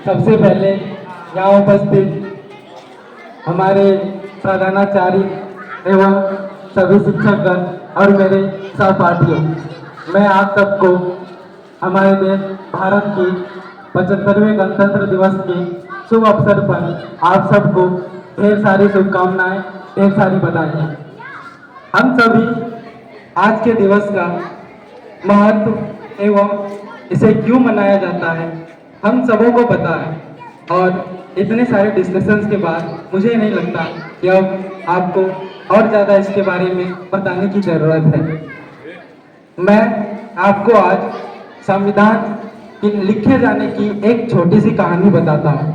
सबसे पहले यहाँ उपस्थित हमारे प्रधानाचार्य एवं सभी शिक्षकगण और मेरे सहपाठियों, मैं आप सबको हमारे देश भारत की 75वें गणतंत्र दिवस के शुभ अवसर पर आप सबको ढेर सारी शुभकामनाएं, ढेर सारी बधाइयाँ। हम सभी आज के दिवस का महत्व एवं इसे क्यों मनाया जाता है हम सबों को पता है, और इतने सारे डिस्कशंस के बाद मुझे नहीं लगता कि अब आपको और ज़्यादा इसके बारे में बताने की ज़रूरत है। मैं आपको आज संविधान की लिखे जाने की एक छोटी सी कहानी बताता हूँ।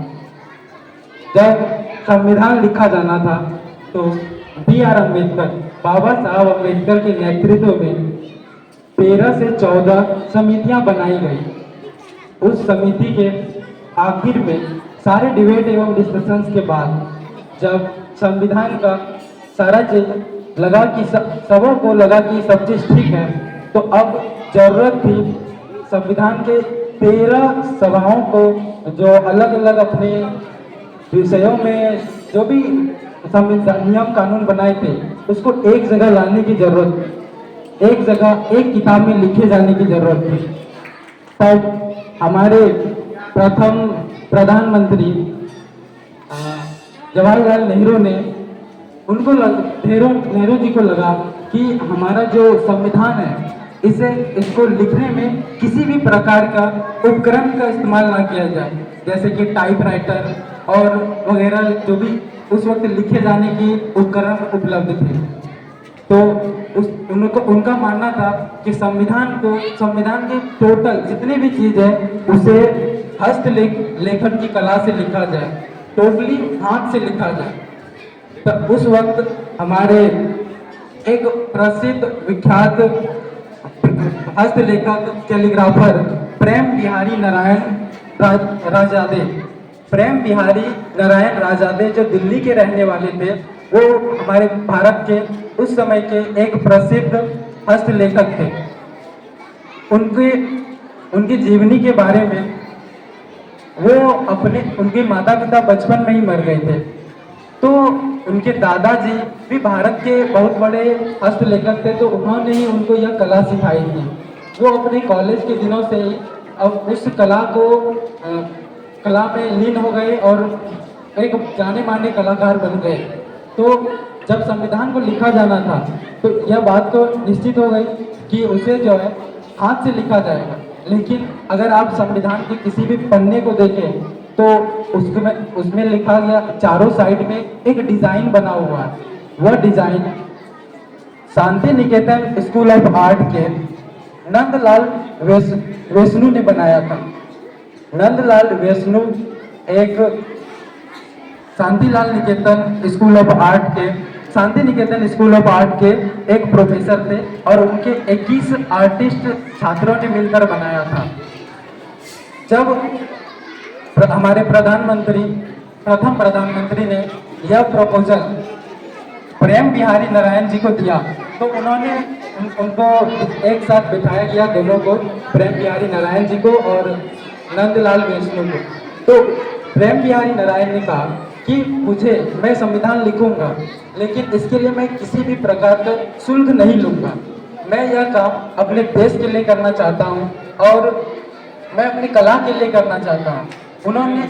जब संविधान लिखा जाना था तो B.R. अम्बेडकर, बाबा साहब अम्बेडकर के नेतृत्व में 13 से 14 समितियां बनाई गई। उस समिति के आखिर में सारे डिबेट एवं डिस्कशंस के बाद जब संविधान का सारा चीज लगा कि सबों को लगा कि सब चीज ठीक है, तो अब जरूरत थी संविधान के 13 सभाओं को, जो अलग अलग अपने विषयों में जो भी संविधान नियम कानून बनाए थे, उसको एक जगह लाने की जरूरत थी, एक जगह एक किताब में लिखे जाने की जरूरत थी। तब हमारे प्रथम प्रधानमंत्री जवाहरलाल नेहरू ने उनको नेहरू जी को लगा कि हमारा जो संविधान है इसको लिखने में किसी भी प्रकार का उपकरण का इस्तेमाल ना किया जाए, जैसे कि टाइपराइटर और वगैरह जो भी उस वक्त लिखे जाने की उपकरण उपलब्ध थे। तो उनका मानना था कि संविधान के टोटल जितने भी चीज है उसे लेखन की कला से लिखा जाए, टोटली हाथ से लिखा जाए। तो उस वक्त हमारे एक प्रसिद्ध विख्यात हस्तलेखक कैलीग्राफर प्रेम बिहारी नारायण राजादे जो दिल्ली के रहने वाले थे, वो हमारे भारत के उस समय के एक प्रसिद्ध हस्तलेखक थे। उनकी जीवनी के बारे में उनके माता पिता बचपन में ही मर गए थे, तो उनके दादाजी भी भारत के बहुत बड़े हस्तलेखक थे, तो उन्होंने ही उनको यह कला सिखाई थी। वो अपने कॉलेज के दिनों से ही अब उस कला में लीन हो गए और एक जाने माने कलाकार बन गए। तो जब संविधान को लिखा जाना था तो यह बात तो निश्चित हो गई कि उसे जो है हाथ से लिखा जाएगा, लेकिन अगर आप संविधान के किसी भी पन्ने को देखें तो उसमें लिखा गया, चारों साइड में एक डिजाइन बना हुआ है। वह design Shanti Niketan school of art के नंदलाल वैष्णु ने बनाया था। नंदलाल वैष्णु एक Shanti Niketan school of art के एक प्रोफेसर थे और उनके 21 आर्टिस्ट छात्रों ने मिलकर बनाया था। जब हमारे प्रथम प्रधानमंत्री ने यह प्रपोजल प्रेम बिहारी नारायण जी को दिया, तो उन्होंने उनको एक साथ बिठाया गया, दोनों को, प्रेम बिहारी नारायण जी को और नंदलाल वैष्णु को। तो प्रेम बिहारी नारायण ने कहा कि मैं संविधान लिखूंगा, लेकिन इसके लिए मैं किसी भी प्रकार का शुल्क नहीं लूंगा। मैं यह काम अपने देश के लिए करना चाहता हूँ और मैं अपनी कला के लिए करना चाहता हूँ। उन्होंने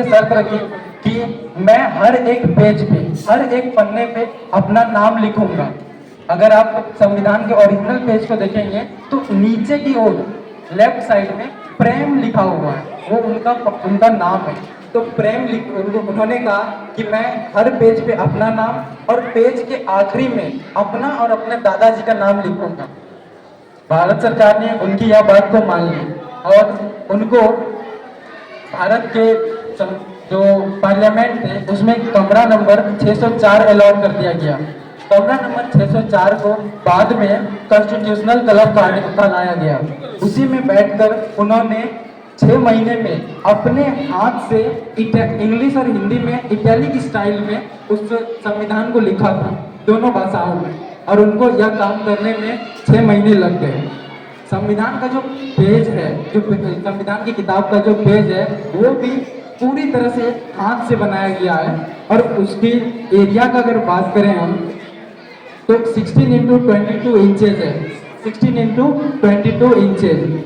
शर्त रखी कि मैं हर एक पेज पे, हर एक पन्ने पे अपना नाम लिखूंगा। अगर आप संविधान के ओरिजिनल पेज को देखेंगे तो नीचे की ओर लेफ्ट साइड में प्रेम लिखा हुआ है, वो उनका नाम है। तो उन्होंने कहा कि मैं हर पेज पे अपना नाम और पेज के आखिरी में अपना और अपने दादाजी का नाम लिखूंगा। भारत सरकार ने उनकी यह बात को मान ली और उनको भारत के जो पार्लियामेंट थे उसमें कमरा नंबर 604 अलॉट कर दिया गया। कमरा नंबर 604 को बाद में कॉन्स्टिट्यूशनल क्लब कहलाया गया। उसी में बैठकर उन्होंने 6 महीने में अपने हाथ से इंग्लिश और हिंदी में इटैलिक स्टाइल में उस संविधान को लिखा था, दोनों भाषाओं में, और उनको यह काम करने में 6 महीने लग गए। संविधान का जो पेज है, जो संविधान की किताब का जो पेज है, वो भी पूरी तरह से हाथ से बनाया गया है। और उसकी एरिया का अगर बात करें हम, तो 16 इंटू 22 इंचेज है, 16 इंटू 22 इंचेज।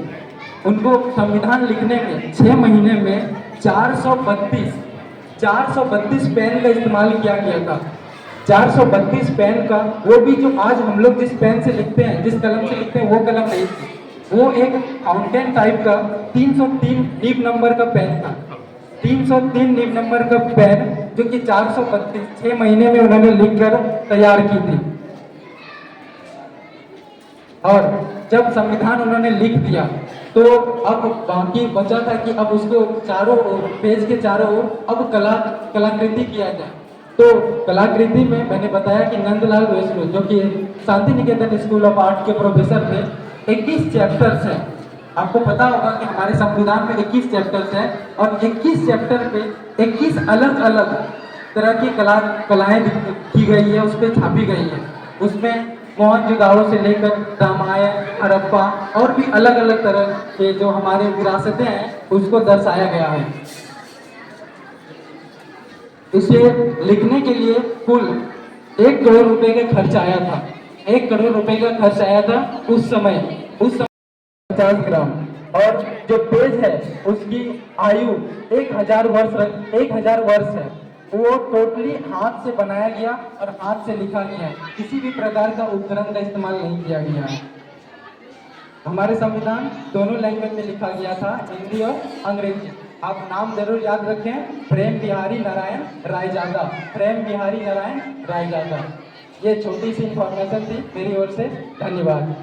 उनको संविधान लिखने में 6 महीने में 432 पेन का इस्तेमाल किया गया था। 432 पेन का, वो भी जो आज हम लोग जिस पेन से लिखते हैं, जिस कलम से लिखते हैं, वो कलम नहीं थी। वो एक फाउंटेन टाइप का 303 नीब नंबर का पेन था। 303 नीब नंबर का पेन, जो कि 432 6 महीने में उन्होंने लिखकर तैयार की थी। और जब संविधान उन्होंने लिख दिया, तो अब बाकी बचा था कि अब उसको चारों ओर, पेज के चारों ओर अब कलाकृति किया जाए। तो कलाकृति में मैंने बताया कि नंदलाल वैष्णो, जो कि Shanti Niketan school of art के प्रोफेसर थे, 21 चैप्टर्स हैं। आपको पता होगा कि हमारे संविधान में 21 चैप्टर्स हैं, और 21 चैप्टर पे 21 अलग अलग तरह की कलाएं की गई है, उस पर छापी गई है। उसमें मोहनजोदाड़ो से लेकर रामायण, हड़प्पा और भी अलग अलग तरह के जो हमारे विरासतें हैं, उसको दर्शाया गया है। इसे लिखने के लिए कुल 1 करोड़ रुपए का खर्च आया था। 1 करोड़ रुपए का खर्च आया था उस समय 50 ग्राम। और जो पेज है, उसकी आयु 1000 वर्ष है। वो टोटली हाथ से बनाया गया और हाथ से लिखा गया है, किसी भी प्रकार का उपकरण का इस्तेमाल नहीं किया गया है। हमारे संविधान दोनों लैंग्वेज में लिखा गया था, हिंदी और अंग्रेजी। आप नाम जरूर याद रखें, प्रेम बिहारी नारायण रायजादा, प्रेम बिहारी नारायण रायजादा। ये छोटी सी इंफॉर्मेशन थी मेरी ओर से। धन्यवाद।